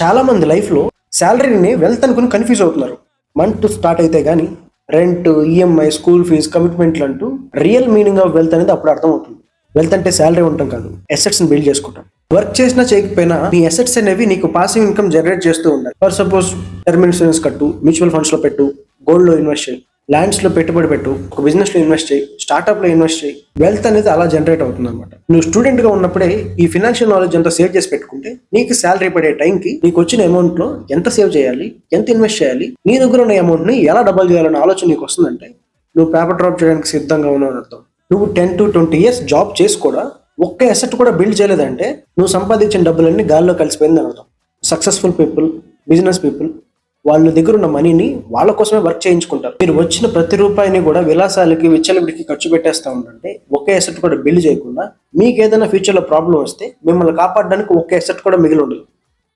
చాలా మంది లైఫ్లో శాలరీని వెల్త్ అనుకుని కన్ఫ్యూజ్ అవుతున్నారు. మంత్ స్టార్ట్ అయితే కానీ రెంట్, ఈఎంఐ, స్కూల్ ఫీజు, కమిట్మెంట్లు అంటూ రియల్ మీనింగ్ ఆఫ్ వెల్త్ అనేది అప్పుడు అర్థమవుతుంది. వెల్త్ అంటే శాలరీ ఉండటం కాదు, అసెట్స్ని బిల్డ్ చేసుకుంటాం. వర్క్ చేసినా చేయకపోయినా నీ అసెట్స్ అనేవి నీకు పాసివ్ ఇన్కమ్ జనరేట్ చేస్తూ ఉండాలి. ఫర్ సపోజ్ టర్మ్ ఇన్సూరెన్స్ కట్టు, మ్యూచువల్ ఫండ్స్లో పెట్టు, గోల్డ్లో ఇన్వెస్ట్ చేయి, ల్యాండ్స్లో పెట్టుబడి పెట్టు, ఒక బిజినెస్లో ఇన్వెస్ట్ చేయి, స్టార్ట్అప్లో ఇన్వెస్ట్ చేయి. వెల్త్ అనేది అలా జనరేట్ అవుతుంది అనమాట. నువ్వు స్టూడెంట్గా ఉన్నప్పుడే ఈ ఫినాన్షియల్ నాలెడ్జ్ అంతా సేవ్ చేసి పెట్టుకుంటే నీకు శాలరీ పడే టైంకి నీకు వచ్చిన అమౌంట్లో ఎంత సేవ్ చేయాలి, ఎంత ఇన్వెస్ట్ చేయాలి, నీ దగ్గర ఉన్న అమౌంట్ని ఎలా డబల్ చేయాలన్న ఆలోచన నీకు వస్తుందంటే నువ్వు పేపర్ డ్రాప్ చేయడానికి సిద్ధంగా ఉన్నావు అని అర్థం. నువ్వు 10 to 20 years జాబ్ చేసి కూడా ఒక్క అసెట్ కూడా బిల్డ్ చేయలేదంటే నువ్వు సంపాదించిన డబ్బులన్నీ గాల్లో కలిసిపోయిందని అర్థం. సక్సెస్ఫుల్ పీపుల్, బిజినెస్ పీపుల్ వాళ్ళ దగ్గర ఉన్న మనీని వాళ్ళ కోసమే వర్క్ చేయించుకుంటారు. మీరు వచ్చిన ప్రతి రూపాయిని కూడా విలాసాలకి, విచ్చలవిడికి ఖర్చు పెట్టేస్తా ఉంటే ఒకే అసెట్ కూడా బిల్డ్ చేయకుండా మీకు ఏదైనా ఫ్యూచర్లో ప్రాబ్లం వస్తే మిమ్మల్ని కాపాడడానికి ఒకే అసెట్ కూడా మిగిలి ఉండదు.